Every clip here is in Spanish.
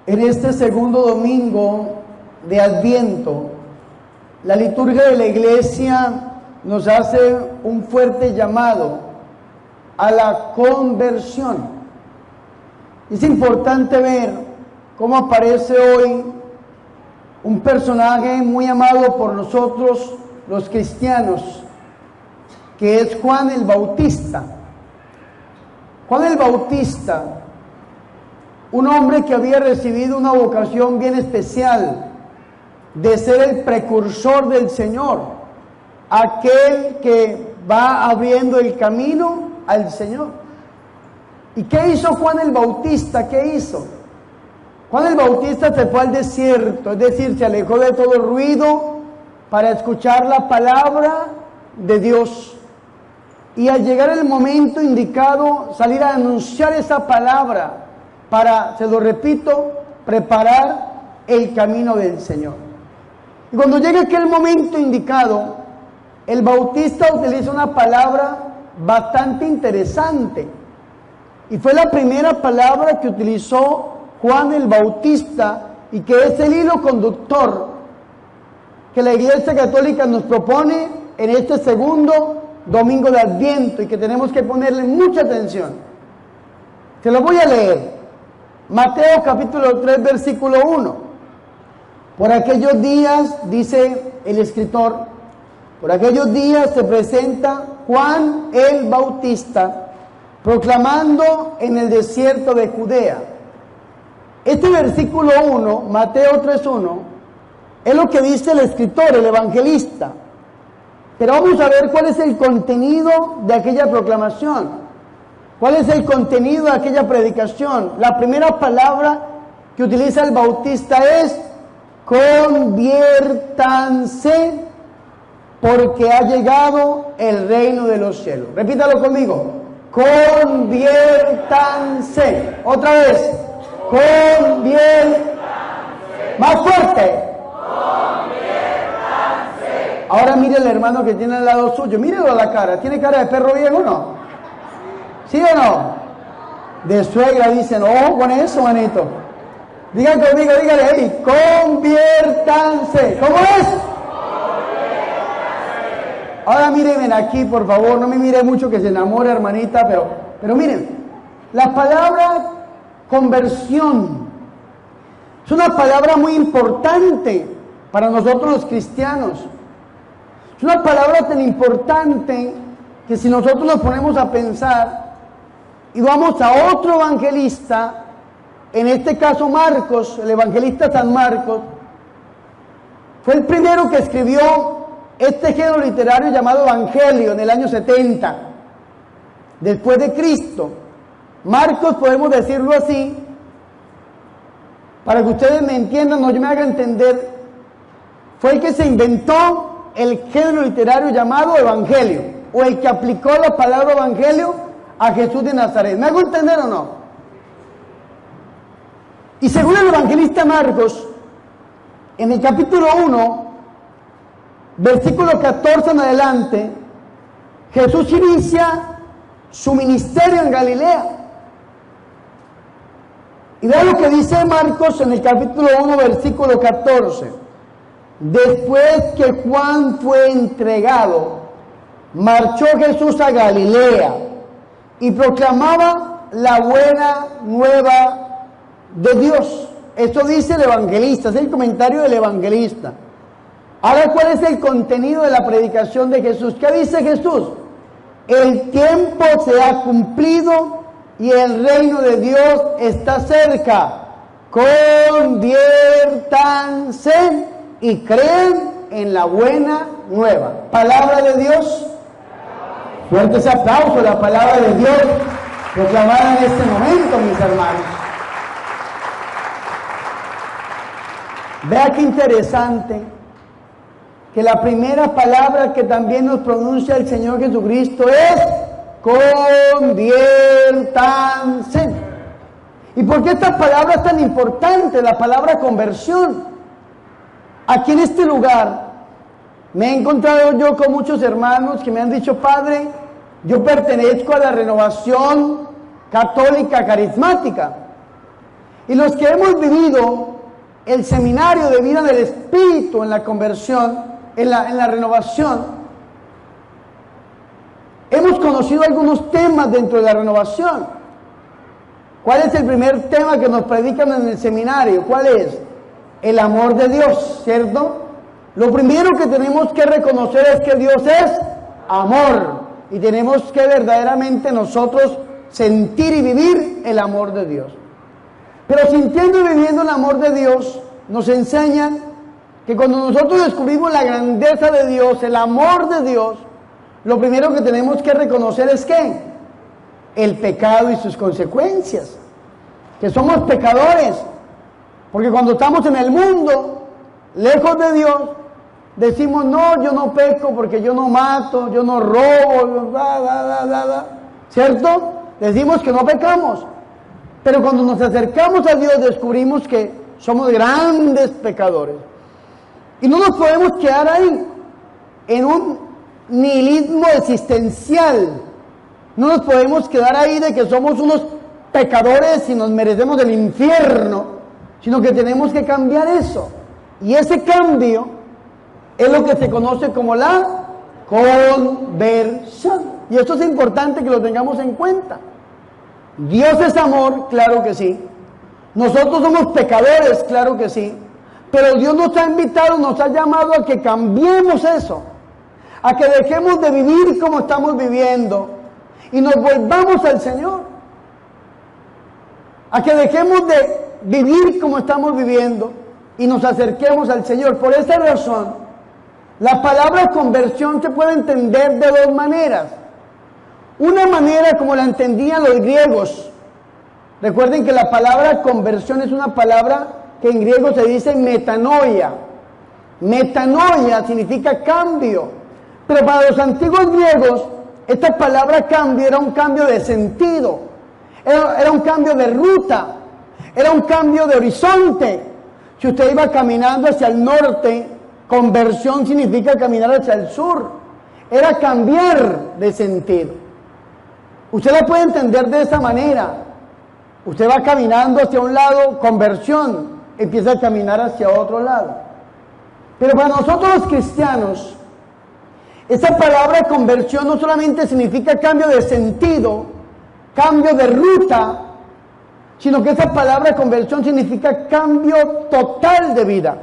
En este segundo domingo de Adviento, la liturgia de la Iglesia nos hace un fuerte llamado a la conversión. Es importante ver cómo aparece hoy un personaje muy amado por nosotros los cristianos, que es Juan el Bautista. Juan el Bautista, un hombre que había recibido una vocación bien especial de ser el precursor del Señor, aquel que va abriendo el camino al Señor. ¿Y qué hizo Juan el Bautista? ¿Qué hizo? Juan el Bautista se fue al desierto, es decir, se alejó de todo ruido para escuchar la palabra de Dios. Y al llegar el momento indicado, salir a anunciar esa palabra para, se lo repito, preparar el camino del Señor. Y cuando llega aquel momento indicado, el Bautista utiliza una palabra bastante interesante. Y fue la primera palabra que utilizó Juan el Bautista y que es el hilo conductor que la Iglesia Católica nos propone en este segundo domingo de Adviento y que tenemos que ponerle mucha atención. Se lo voy a leer. Mateo capítulo 3, versículo 1. Por aquellos días, dice el escritor, por aquellos días se presenta Juan el Bautista proclamando en el desierto de Judea. Este versículo 1, Mateo 3:1, es lo que dice el escritor, el evangelista. Pero vamos a ver cuál es el contenido de aquella proclamación. ¿Cuál es el contenido de aquella predicación? La primera palabra que utiliza el Bautista es conviértanse porque ha llegado el reino de los cielos. Repítalo conmigo. Conviértanse. Otra vez. Conviértanse. Más fuerte. Conviértanse. Ahora mire el hermano que tiene al lado suyo. Mírelo a la cara. ¿Tiene cara de perro viejo o no? ¿Sí o no? De suegra dicen, oh, con eso, manito. Digan conmigo, díganle ahí, conviértanse. ¿Cómo es? Ahora mírenme aquí, por favor, no me mire mucho que se enamore, hermanita, pero miren, la palabra conversión es una palabra muy importante para nosotros los cristianos. Es una palabra tan importante que si nosotros nos ponemos a pensar y vamos a otro evangelista, en este caso Marcos, el evangelista San Marcos, fue el primero que escribió este género literario llamado Evangelio en el año 70, después de Cristo. Marcos, podemos decirlo así, para que ustedes me entiendan, no me hagan entender, fue el que se inventó el género literario llamado Evangelio, o el que aplicó la palabra Evangelio a Jesús de Nazaret. ¿Me hago entender o no? Y según el evangelista Marcos, en el capítulo 1, versículo 14 en adelante, Jesús inicia su ministerio en Galilea. Y vea lo que dice Marcos en el capítulo 1, versículo 14. Después que Juan fue entregado, marchó Jesús a Galilea y proclamaba la buena nueva de Dios. Esto dice el evangelista, es el comentario del evangelista. Ahora, ¿cuál es el contenido de la predicación de Jesús? ¿Qué dice Jesús? El tiempo se ha cumplido y el reino de Dios está cerca. Conviértanse y creen en la buena nueva. Palabra de Dios. Fuerte ese aplauso, la palabra de Dios proclamada en este momento, mis hermanos. Vea qué interesante que la primera palabra que también nos pronuncia el Señor Jesucristo es conviértanse. ¿Y por qué esta palabra es tan importante? La palabra conversión. Aquí en este lugar me he encontrado yo con muchos hermanos que me han dicho, Padre, yo pertenezco a la renovación católica carismática. Y los que hemos vivido el seminario de vida del Espíritu en la conversión, en la renovación, hemos conocido algunos temas dentro de la renovación. ¿Cuál es el primer tema que nos predican en el seminario? ¿Cuál es? El amor de Dios, ¿cierto? Lo primero que tenemos que reconocer es que Dios es amor. Y tenemos que verdaderamente nosotros sentir y vivir el amor de Dios. Pero sintiendo y viviendo el amor de Dios, nos enseñan que cuando nosotros descubrimos la grandeza de Dios, el amor de Dios, lo primero que tenemos que reconocer es ¿qué? El pecado y sus consecuencias. Que somos pecadores. Porque cuando estamos en el mundo, lejos de Dios, decimos, no, yo no peco porque yo no mato, yo no robo, ¿cierto? Decimos que no pecamos. Pero cuando nos acercamos a Dios, descubrimos que somos grandes pecadores. Y no nos podemos quedar ahí, en un nihilismo existencial. No nos podemos quedar ahí de que somos unos pecadores y nos merecemos el infierno, sino que tenemos que cambiar eso. Y ese cambio es lo que se conoce como la conversión. Y esto es importante que lo tengamos en cuenta. Dios es amor, claro que sí. Nosotros somos pecadores, claro que sí. Pero Dios nos ha invitado, nos ha llamado a que cambiemos eso. A que dejemos de vivir como estamos viviendo y nos volvamos al Señor. A que dejemos de vivir como estamos viviendo y nos acerquemos al Señor. Por esta razón, la palabra conversión se puede entender de dos maneras. Una manera como la entendían los griegos. Recuerden que la palabra conversión es una palabra que en griego se dice metanoia. Metanoia significa cambio. Pero para los antiguos griegos, esta palabra cambio era un cambio de sentido. Era un cambio de ruta. Era un cambio de horizonte. Si usted iba caminando hacia el norte, conversión significa caminar hacia el sur. Era cambiar de sentido. Usted la puede entender de esa manera. Usted va caminando hacia un lado, conversión, empieza a caminar hacia otro lado. Pero para nosotros los cristianos, esa palabra conversión no solamente significa cambio de sentido, cambio de ruta, sino que esa palabra conversión significa cambio total de vida.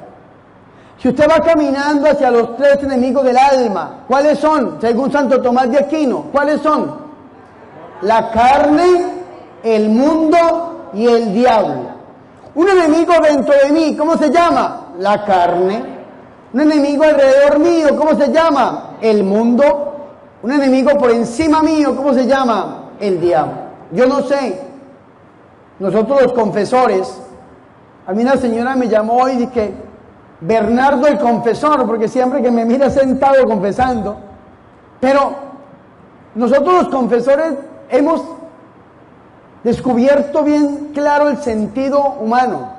Si usted va caminando hacia los tres enemigos del alma, ¿cuáles son? Según Santo Tomás de Aquino, ¿cuáles son? La carne, el mundo y el diablo. Un enemigo dentro de mí, ¿cómo se llama? La carne. Un enemigo alrededor mío, ¿cómo se llama? El mundo. Un enemigo por encima mío, ¿cómo se llama? El diablo. Yo no sé. Nosotros los confesores, a mí una señora me llamó y dije, Bernardo el confesor, porque siempre que me mira sentado confesando. Pero nosotros los confesores hemos descubierto bien claro el sentido humano.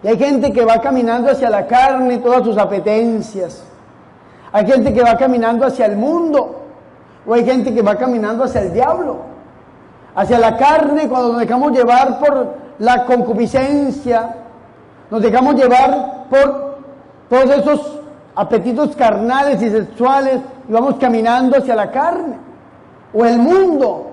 Y hay gente que va caminando hacia la carne y todas sus apetencias. Hay gente que va caminando hacia el mundo. O hay gente que va caminando hacia el diablo. Hacia la carne, cuando nos dejamos llevar por la concupiscencia, nos dejamos llevar por todos esos apetitos carnales y sexuales y vamos caminando hacia la carne. O el mundo,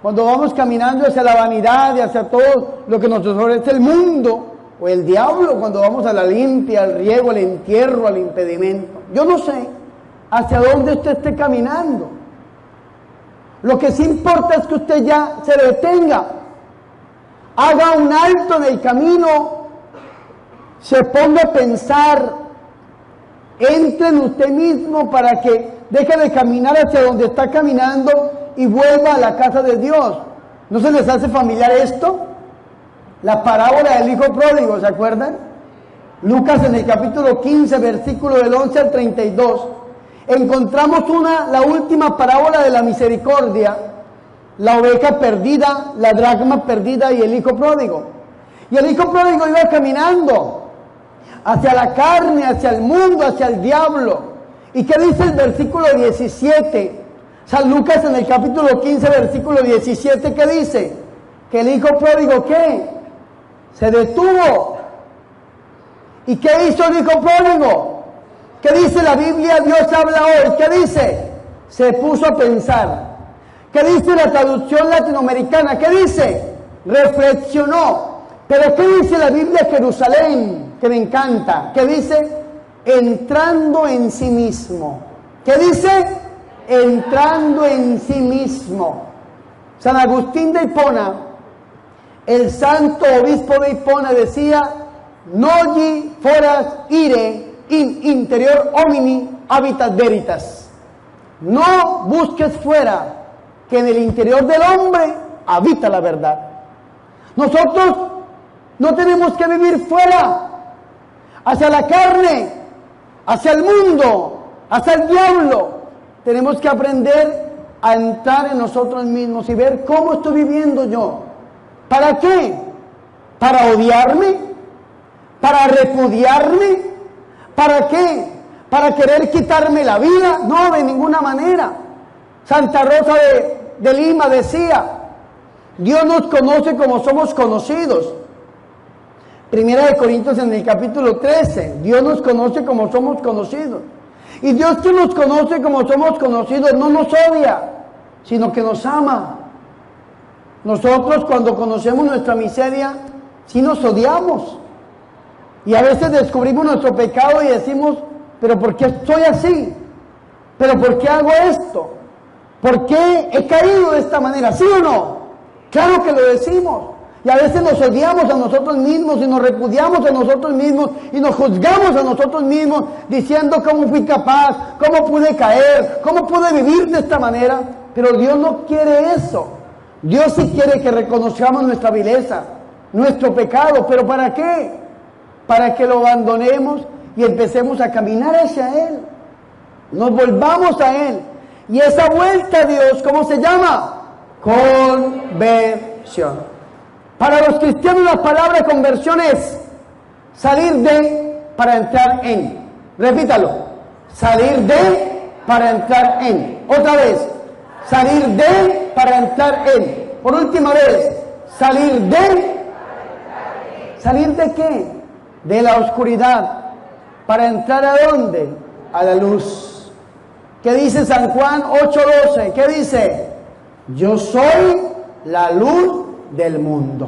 cuando vamos caminando hacia la vanidad y hacia todo lo que nos ofrece el mundo. O el diablo, cuando vamos a la limpia, al riego, al entierro, al impedimento. Yo no sé hacia dónde usted esté caminando. Lo que sí importa es que usted ya se detenga, haga un alto en el camino, se ponga a pensar, entre en usted mismo para que deje de caminar hacia donde está caminando y vuelva a la casa de Dios. ¿No se les hace familiar esto? La parábola del hijo pródigo, ¿se acuerdan? Lucas en el capítulo 15, versículo del 11 al 32. Encontramos la última parábola de la misericordia, la oveja perdida, la dracma perdida y el hijo pródigo. Y el hijo pródigo iba caminando hacia la carne, hacia el mundo, hacia el diablo. ¿Y qué dice el versículo 17? San Lucas en el capítulo 15, versículo 17, ¿qué dice? Que el hijo pródigo, ¿qué? se detuvo. ¿Y qué hizo el hijo pródigo? ¿Qué dice la Biblia? Dios habla hoy. ¿Qué dice? Se puso a pensar. ¿Qué dice la traducción latinoamericana? ¿Qué dice? Reflexionó. Pero ¿qué dice la Biblia Jerusalén? Que me encanta. ¿Qué dice? Entrando en sí mismo. ¿Qué dice? Entrando en sí mismo. San Agustín de Hipona, el santo obispo de Hipona, decía: Nolli foras ire in interior homini habitat veritas. No busques fuera, que en el interior del hombre habita la verdad. Nosotros no tenemos que vivir fuera, hacia la carne, hacia el mundo, hacia el diablo. Tenemos que aprender a entrar en nosotros mismos y ver cómo estoy viviendo yo. ¿Para qué? ¿Para odiarme? ¿Para repudiarme? ¿Para qué? ¿Para querer quitarme la vida? No, de ninguna manera. Santa Rosa de Lima decía: Dios nos conoce como somos conocidos. Primera de Corintios en el capítulo 13, Dios nos conoce como somos conocidos. Y Dios, que nos conoce como somos conocidos, no nos odia, sino que nos ama. Nosotros, cuando conocemos nuestra miseria, sí nos odiamos. Y a veces descubrimos nuestro pecado y decimos: ¿pero por qué estoy así? ¿Pero por qué hago esto? ¿Por qué he caído de esta manera? ¿Sí o no? Claro que lo decimos. Y a veces nos odiamos a nosotros mismos y nos repudiamos a nosotros mismos y nos juzgamos a nosotros mismos, diciendo: ¿cómo fui capaz? ¿Cómo pude caer? ¿Cómo pude vivir de esta manera? Pero Dios no quiere eso. Dios sí quiere que reconozcamos nuestra vileza, nuestro pecado. ¿Pero para qué? Para que lo abandonemos y empecemos a caminar hacia Él. Nos volvamos a Él. Y esa vuelta a Dios, ¿cómo se llama? Conversión. Para los cristianos la palabra conversión es salir de para entrar en. Repítalo. Salir de para entrar en. Otra vez. Salir de para entrar en. Por última vez. Salir de. ¿Salir de qué? De la oscuridad. ¿Para entrar a dónde? A la luz. ¿Qué dice San Juan 8:12? ¿Qué dice? Yo soy la luz del mundo.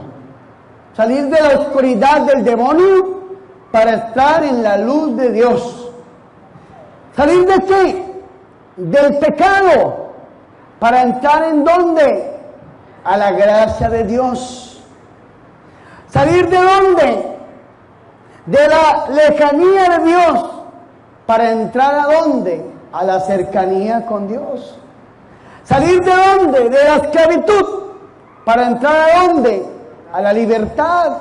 Salir de la oscuridad del demonio para estar en la luz de Dios. ¿Salir de qué? Del pecado para entrar en ¿dónde? A la gracia de Dios. ¿Salir de dónde? De la lejanía de Dios para entrar a ¿dónde? A la cercanía con Dios. ¿Salir de dónde? De la esclavitud para entrar a ¿dónde? A la libertad.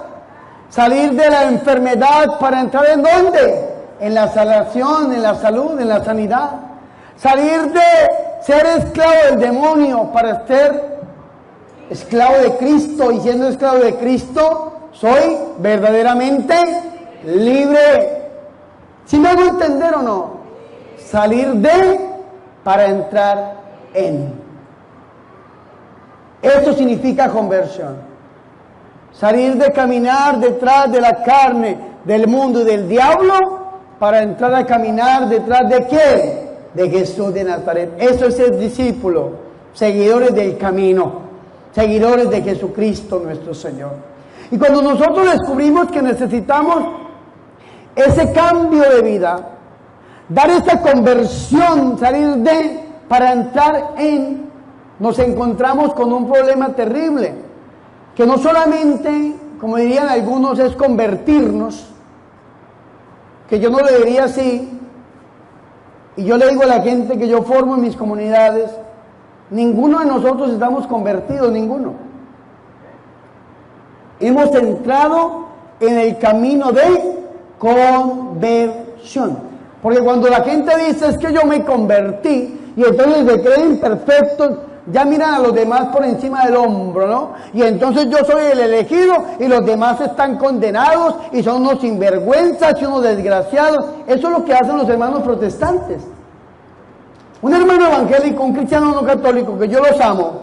Salir de la enfermedad para entrar ¿en dónde? En la salvación, en la salud, en la sanidad. Salir de ser esclavo del demonio para ser esclavo de Cristo, y siendo esclavo de Cristo soy verdaderamente libre. ¿Sí me hago entender o no? Salir de para entrar en. Esto significa conversión. Salir de caminar detrás de la carne, del mundo y del diablo, para entrar a caminar detrás de ¿quién? De Jesús de Nazaret. Eso es el discípulo, seguidores del camino, seguidores de Jesucristo nuestro Señor. Y cuando nosotros descubrimos que necesitamos ese cambio de vida, dar esa conversión, salir de para entrar en, nos encontramos con un problema terrible, que no solamente, como dirían algunos, es convertirnos, que yo no le diría así, y yo le digo a la gente que yo formo en mis comunidades, ninguno de nosotros estamos convertidos, ninguno. Hemos entrado en el camino de conversión. Porque cuando la gente dice es que yo me convertí, y entonces se creen perfectos, ya miran a los demás por encima del hombro, ¿no? Y entonces yo soy el elegido y los demás están condenados y son unos sinvergüenzas y unos desgraciados. Eso es lo que hacen los hermanos protestantes. Un hermano evangélico, un cristiano no católico, que yo los amo.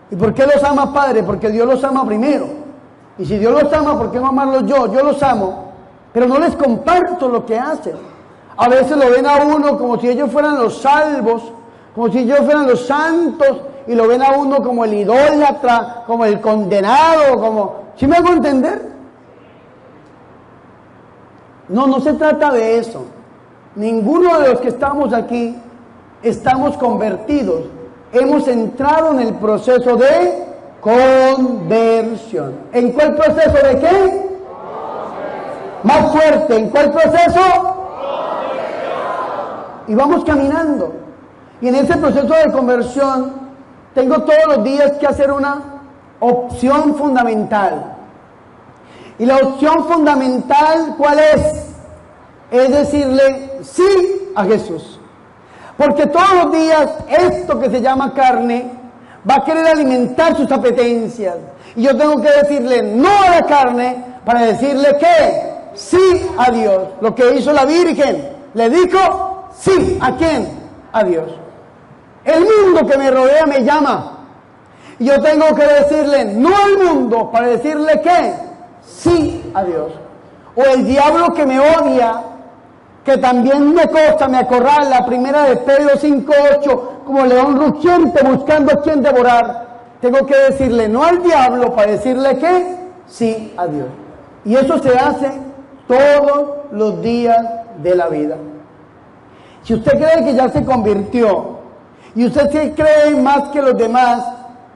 ¿Y por qué los ama, Padre? Porque Dios los ama primero. Y si Dios los ama, ¿por qué no amarlos yo? Yo los amo, pero no les comparto lo que hacen. A veces lo ven a uno como si ellos fueran los salvos, como si ellos fueran los santos, y lo ven a uno como el idólatra, como el condenado, como... ¿Sí me hago entender? No, no se trata de eso. Ninguno de los que estamos aquí estamos convertidos. Hemos entrado en el proceso de conversión. ¿En cuál proceso de qué? Conversión. Más fuerte, ¿en cuál proceso? Conversión. Y vamos caminando. Y en ese proceso de conversión tengo todos los días que hacer una opción fundamental. Y la opción fundamental, ¿cuál es? Es decirle sí a Jesús. Porque todos los días esto que se llama carne va a querer alimentar sus apetencias. Y yo tengo que decirle no a la carne para decirle que sí a Dios. Lo que hizo la Virgen, le dijo sí. ¿A quién? A Dios. El mundo que me rodea me llama. Y yo tengo que decirle no al mundo para decirle que sí a Dios. O el diablo que me odia, que también me costa, me acorrala, primera de Pedro 5:8, como león rugiente buscando a quien devorar. Tengo que decirle no al diablo para decirle que sí a Dios. Y eso se hace todos los días de la vida. Si usted cree que ya se convirtió y usted sí cree más que los demás,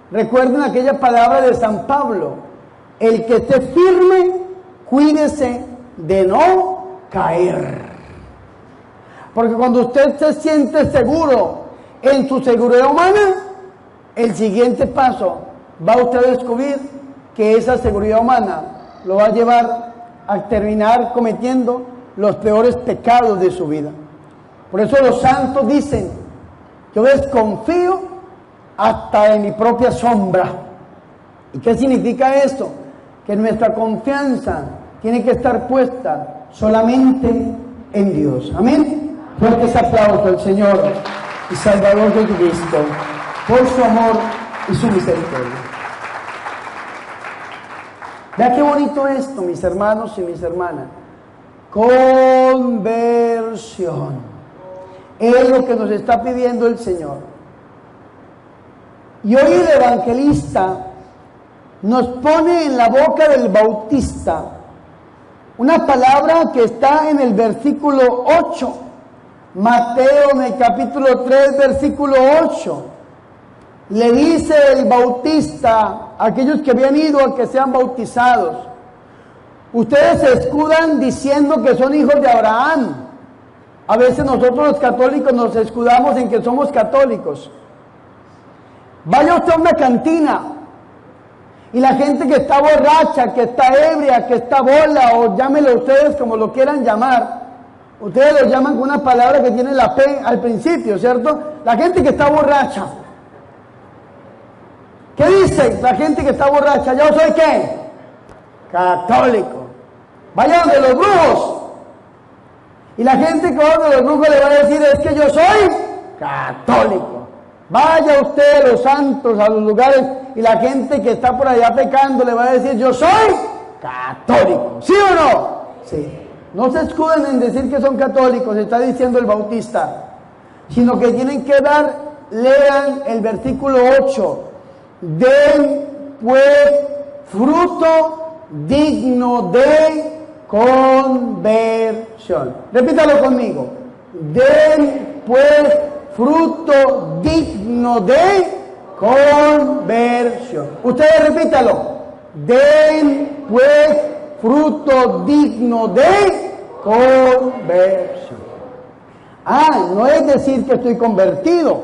recuerden aquella palabra de San Pablo: el que esté firme, cuídese de no caer. Porque cuando usted se siente seguro en su seguridad humana, el siguiente paso va usted a descubrir que esa seguridad humana lo va a llevar a terminar cometiendo los peores pecados de su vida. Por eso los santos dicen: yo desconfío hasta de mi propia sombra. ¿Y qué significa esto? Que nuestra confianza tiene que estar puesta solamente en Dios. Amén. Fuertes aplausos al Señor y Salvador Jesucristo por su amor y su misericordia. Vea qué bonito esto, mis hermanos y mis hermanas. Conversión. Es lo que nos está pidiendo el Señor. Y hoy el evangelista nos pone en la boca del Bautista una palabra que está en el versículo 8. Mateo en el capítulo 3, versículo 8. Le dice el Bautista a aquellos que habían ido a que sean bautizados: ustedes se escudan diciendo que son hijos de Abraham. A veces nosotros los católicos nos escudamos en que somos católicos. Vaya usted a una cantina y la gente que está borracha, que está ebria, que está bola, o llámenlo ustedes como lo quieran llamar, ustedes lo llaman con una palabra que tiene la P al principio, ¿cierto? La gente que está borracha. ¿Qué dice la gente que está borracha? ¿Yo soy qué? Católico. Vaya donde los brujos. Y la gente que va donde los brujos le va a decir: es que yo soy católico. Vaya usted a los santos, a los lugares, y la gente que está por allá pecando le va a decir: yo soy católico. ¿Sí o no? Sí. No se escuden en decir que son católicos, está diciendo el Bautista, sino que tienen que lean el versículo 8: den pues fruto digno de conversión. Repítalo conmigo: den pues fruto digno de conversión. Ustedes repítalo: den pues fruto digno de conversión. No es decir que estoy convertido,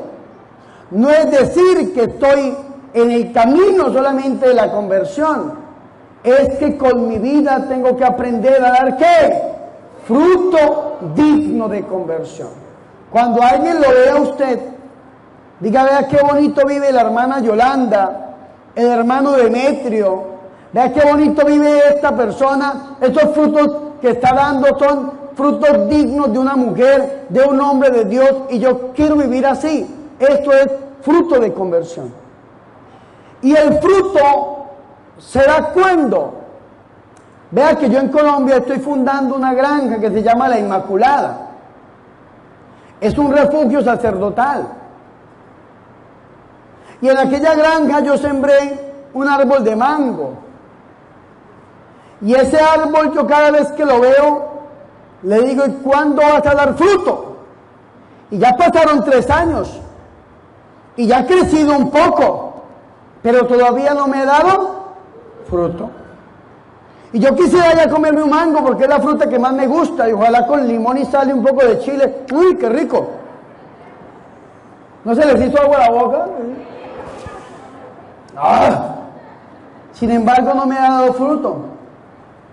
no es decir que estoy en el camino solamente de la conversión, es que con mi vida tengo que aprender a dar ¿qué? Fruto digno de conversión. Cuando alguien lo vea a usted, diga: vea qué bonito vive la hermana Yolanda, el hermano Demetrio, vea qué bonito vive esta persona. Estos frutos que está dando son frutos dignos de una mujer, de un hombre de Dios, y yo quiero vivir así. Esto es fruto de conversión. Y el fruto se da cuando Vea que yo en Colombia estoy fundando una granja que se llama La Inmaculada. Es un refugio sacerdotal. Y en aquella granja yo sembré un árbol de mango. Y ese árbol yo cada vez que lo veo, le digo, ¿y cuándo vas a dar fruto? Y ya pasaron 3 años. Y ya ha crecido un poco. Pero todavía no me ha dado fruto. Y yo quisiera ya comerme un mango porque es la fruta que más me gusta. Y ojalá con limón y sal y un poco de chile. ¡Uy, qué rico! ¿No se les hizo agua a la boca? ¡Ah! Sin embargo, no me ha dado fruto.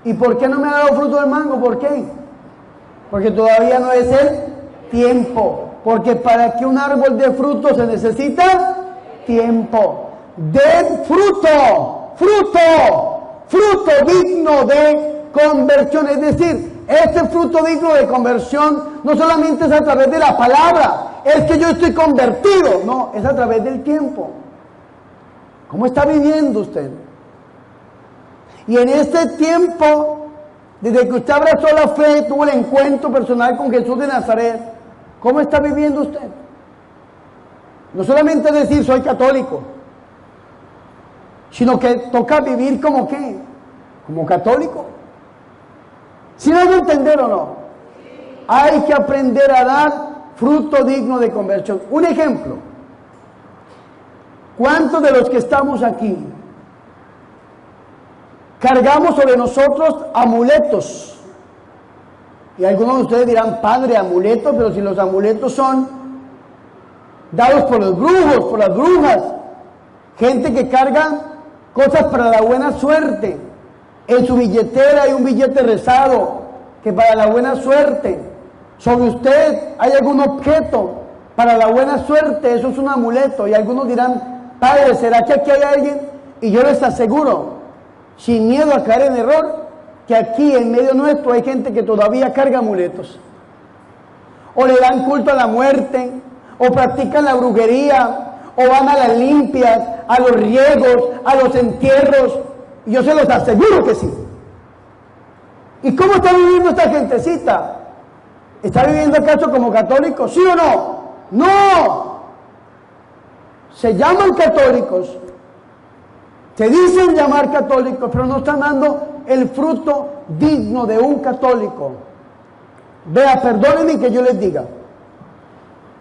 ¿Y por qué no me ha dado fruto el mango? ¿Por qué? Porque todavía no es el tiempo. Porque para que un árbol dé fruto se necesita tiempo. ¡Den fruto! ¡Fruto! Fruto digno de conversión. Es decir, este fruto digno de conversión no solamente es a través de la palabra, es que yo estoy convertido. No, es a través del tiempo. ¿Cómo está viviendo usted? Y en este tiempo, desde que usted abrazó la fe, tuvo el encuentro personal con Jesús de Nazaret, ¿cómo está viviendo usted? No solamente decir soy católico, sino que toca vivir como ¿qué? Como católico. ¿Sí me van a entender o no? Hay que aprender a dar fruto digno de conversión. Un ejemplo. ¿Cuántos de los que estamos aquí cargamos sobre nosotros amuletos? Y algunos de ustedes dirán, padre, amuletos, pero si los amuletos son dados por los brujos, por las brujas, gente que carga cosas para la buena suerte. En su billetera hay un billete rezado que para la buena suerte. Sobre usted hay algún objeto para la buena suerte, eso es un amuleto. Y algunos dirán, padre, ¿será que aquí hay alguien? Y yo les aseguro, sin miedo a caer en error, que aquí en medio nuestro hay gente que todavía carga amuletos. O le dan culto a la muerte, o practican la brujería, o van a las limpias, a los riegos, a los entierros. Y yo se los aseguro que sí. ¿Y cómo está viviendo esta gentecita? ¿Está viviendo acaso como católico? ¿Sí o no? ¡No! Se llaman católicos, se dicen llamar católicos, pero no están dando el fruto digno de un católico. Vea, perdónenme que yo les diga.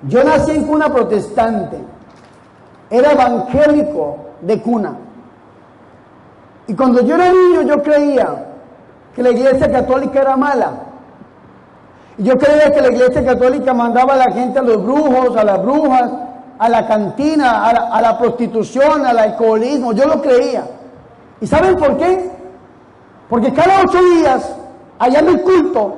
Yo nací en cuna protestante. Era evangélico de cuna. Y cuando yo era niño yo creía que la iglesia católica era mala. Y yo creía que la iglesia católica mandaba a la gente a los brujos, a las brujas, a la cantina, a la prostitución, al alcoholismo. Yo lo creía. ¿Y saben por qué? Porque cada 8 días, allá en el culto,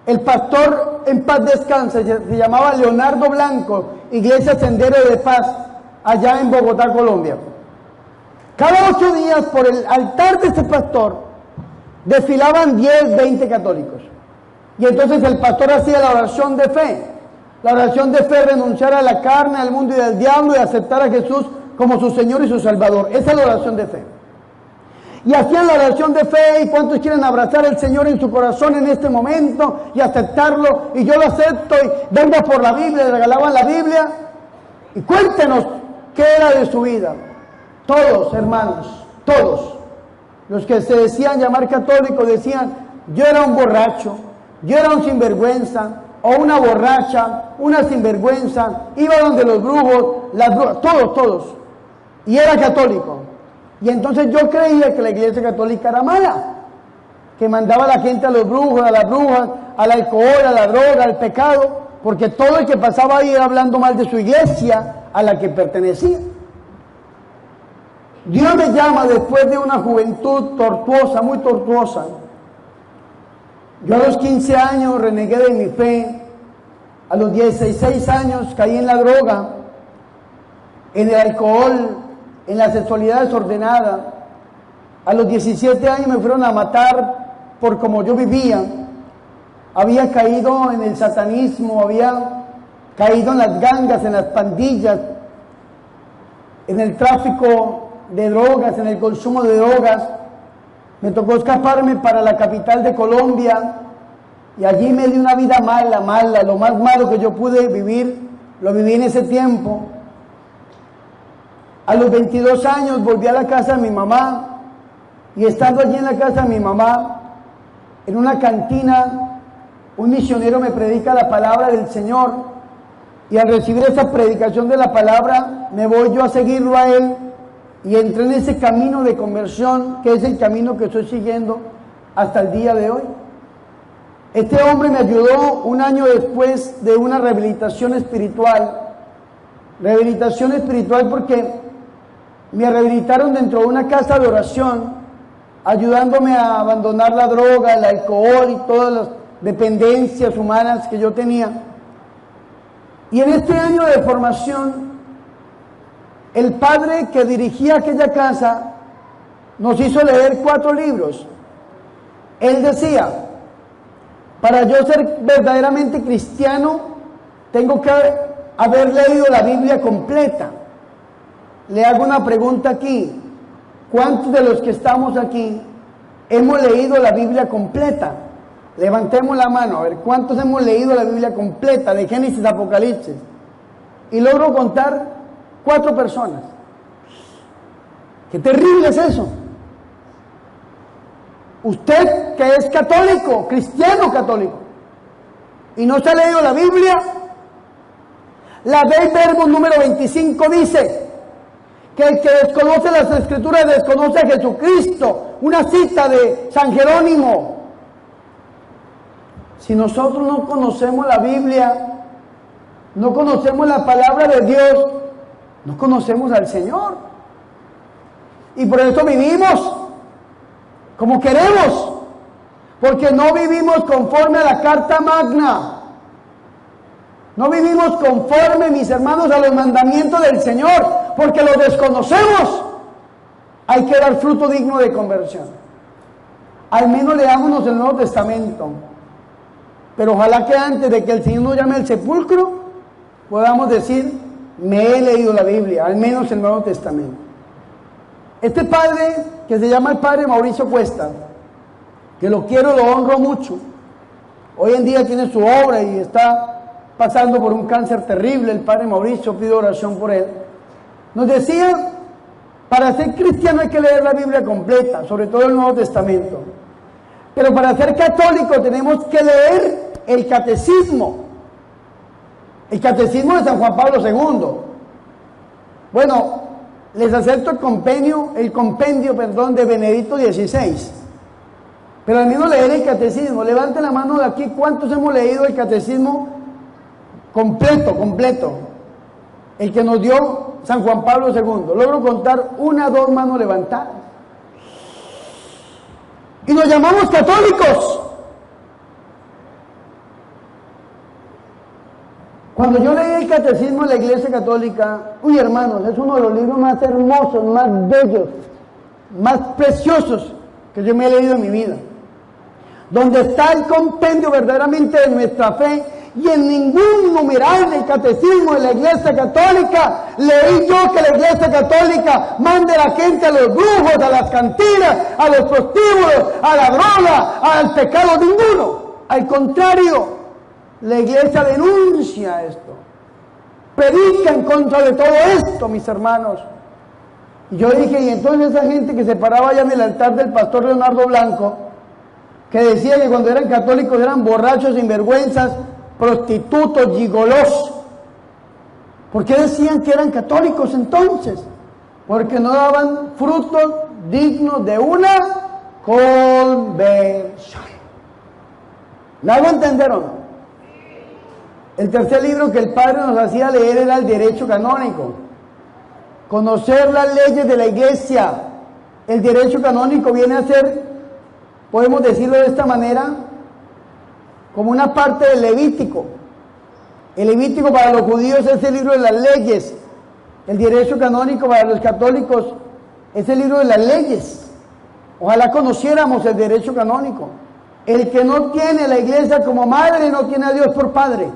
el pastor en paz descanse, se llamaba Leonardo Blanco, Iglesia Sendero de Paz, allá en Bogotá, Colombia. Cada 8 días por el altar de ese pastor desfilaban 10, 20 católicos. Y entonces el pastor hacía la oración de fe. La oración de fe, renunciar a la carne, al mundo y al diablo y aceptar a Jesús como su Señor y su Salvador. Esa es la oración de fe. Y hacían la oración de fe. ¿Y cuántos quieren abrazar al Señor en su corazón en este momento y aceptarlo? Y yo lo acepto y vengo por la Biblia, le regalaban la Biblia. Y cuéntenos qué era de su vida. Todos, hermanos, todos los que se decían llamar católicos decían, yo era un borracho, yo era un sinvergüenza, o una borracha, una sinvergüenza, iba donde los brujos, las brujas, todos, y era católico. Y entonces yo creía que la iglesia católica era mala, que mandaba a la gente a los brujos, a las brujas, al alcohol, a la droga, al pecado, porque todo el que pasaba ahí era hablando mal de su iglesia a la que pertenecía. Dios me llama después de una juventud tortuosa, muy tortuosa. Yo a los 15 años renegué de mi fe, a los 16 años caí en la droga, en el alcohol, en la sexualidad desordenada. A los 17 años me fueron a matar por como yo vivía. Había caído en el satanismo, había caído en las gangas, en las pandillas, en el tráfico de drogas, en el consumo de drogas. Me tocó escaparme para la capital de Colombia y allí me di una vida mala, lo más malo que yo pude vivir, lo viví en ese tiempo. A los 22 años volví a la casa de mi mamá y estando allí en la casa de mi mamá, en una cantina, un misionero me predica la palabra del Señor y al recibir esa predicación de la palabra me voy yo a seguirlo a él y entré en ese camino de conversión que es el camino que estoy siguiendo hasta el día de hoy. Este hombre me ayudó un año después de una rehabilitación espiritual porque me rehabilitaron dentro de una casa de oración, ayudándome a abandonar la droga, el alcohol y todas las dependencias humanas que yo tenía. Y en este año de formación, el padre que dirigía aquella casa nos hizo leer 4 libros. Él decía, para yo ser verdaderamente cristiano, tengo que haber leído la Biblia completa. Le hago una pregunta aquí. ¿Cuántos de los que estamos aquí hemos leído la Biblia completa? Levantemos la mano, a ver, ¿cuántos hemos leído la Biblia completa de Génesis a Apocalipsis? Y logro contar 4 personas. ¡Qué terrible es eso! Usted que es católico, cristiano católico, y no se ha leído la Biblia, la Ley Verbum número 25 dice que el que desconoce las Escrituras desconoce a Jesucristo. Una cita de San Jerónimo. Si nosotros no conocemos la Biblia, no conocemos la palabra de Dios, no conocemos al Señor. Y por eso vivimos como queremos, porque no vivimos conforme a la Carta Magna. No vivimos conforme, mis hermanos, a los mandamientos del Señor, porque los desconocemos. Hay que dar fruto digno de conversión. Al menos leámonos el Nuevo Testamento. Pero ojalá que antes de que el Señor nos llame al sepulcro, podamos decir, me he leído la Biblia, al menos el Nuevo Testamento. Este padre, que se llama el padre Mauricio Cuesta, que lo quiero, lo honro mucho, hoy en día tiene su obra y está pasando por un cáncer terrible, el padre Mauricio, pido oración por él, nos decía, para ser cristiano hay que leer la Biblia completa, sobre todo el Nuevo Testamento, pero para ser católico tenemos que leer el catecismo de San Juan Pablo II. Bueno, les acepto el compendio, de Benedicto XVI, pero al menos leer el catecismo. Levanten la mano de aquí, ¿cuántos hemos leído el catecismo completo? El que nos dio San Juan Pablo II. Logro contar 1 o 2 manos levantadas. Y nos llamamos católicos. Cuando yo leí el catecismo de la Iglesia Católica, uy hermanos, es uno de los libros más hermosos, más bellos, más preciosos que yo me he leído en mi vida. Donde está el compendio verdaderamente de nuestra fe, y en ningún numeral del catecismo de la Iglesia Católica leí yo que la Iglesia Católica mande a la gente a los brujos, a las cantinas, a los prostíbulos, a la droga, al pecado ninguno. Al contrario, la Iglesia denuncia esto, predica en contra de todo esto, mis hermanos. Y yo dije, y entonces esa gente que se paraba allá en el altar del pastor Leonardo Blanco, que decía que cuando eran católicos eran borrachos, sinvergüenzas, prostitutos, gigolos. ¿Por qué decían que eran católicos entonces? Porque no daban frutos dignos de una conversión. ¿Me hago entender o no? El tercer libro que el padre nos hacía leer era el derecho canónico. Conocer las leyes de la Iglesia. El derecho canónico viene a ser, podemos decirlo de esta manera, como una parte del Levítico. El Levítico para los judíos es el libro de las leyes. El derecho canónico para los católicos es el libro de las leyes. Ojalá conociéramos el derecho canónico. El que no tiene la Iglesia como madre no tiene a Dios por padre.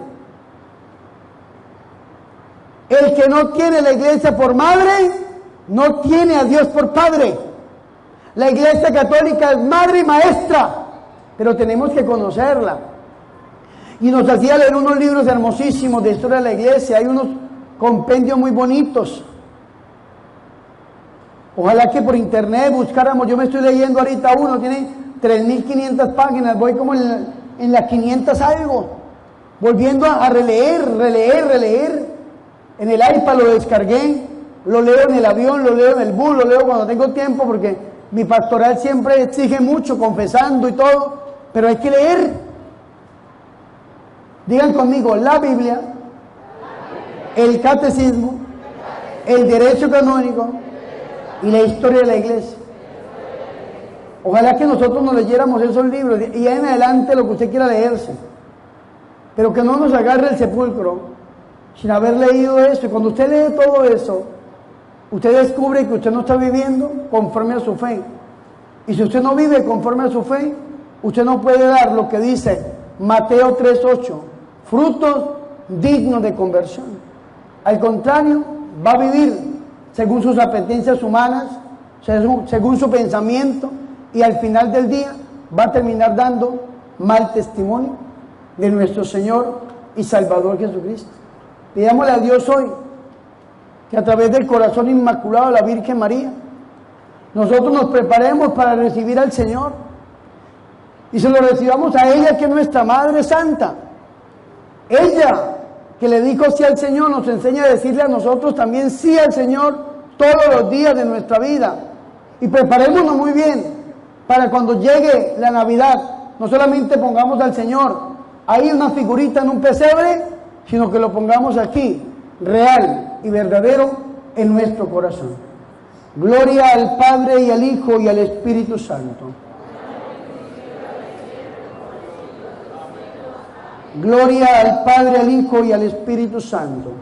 El que no tiene la Iglesia por madre no tiene a Dios por padre. La Iglesia Católica es madre y maestra, pero tenemos que conocerla. Y nos hacía leer unos libros hermosísimos de historia de la Iglesia, hay unos compendios muy bonitos. Ojalá que por internet buscáramos, yo me estoy leyendo ahorita uno, tiene 3.500 páginas, voy como en las 500 algo, volviendo a releer. En el iPad lo descargué, lo leo en el avión, lo leo en el bus, lo leo cuando tengo tiempo, porque mi pastoral siempre exige mucho, confesando y todo, pero hay que leer. Digan conmigo, la Biblia, el catecismo, el derecho canónico y la historia de la Iglesia. Ojalá que nosotros nos leyéramos esos libros y en adelante lo que usted quiera leerse, pero que no nos agarre el sepulcro sin haber leído eso. Y cuando usted lee todo eso, usted descubre que usted no está viviendo conforme a su fe. Y si usted no vive conforme a su fe, usted no puede dar lo que dice Mateo 3:8, frutos dignos de conversión. Al contrario, va a vivir según sus apetencias humanas, según su pensamiento, y al final del día va a terminar dando mal testimonio de nuestro Señor y Salvador Jesucristo. Pidámosle a Dios hoy que a través del corazón inmaculado de la Virgen María, nosotros nos preparemos para recibir al Señor y se lo recibamos a ella, que es nuestra Madre Santa. Ella que le dijo sí al Señor nos enseña a decirle a nosotros también sí al Señor todos los días de nuestra vida. Y preparémonos muy bien para cuando llegue la Navidad, no solamente pongamos al Señor ahí una figurita en un pesebre, sino que lo pongamos aquí, real y verdadero, en nuestro corazón. Gloria al Padre y al Hijo y al Espíritu Santo. Gloria al Padre, al Hijo y al Espíritu Santo.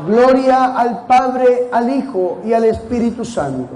Gloria al Padre, al Hijo y al Espíritu Santo.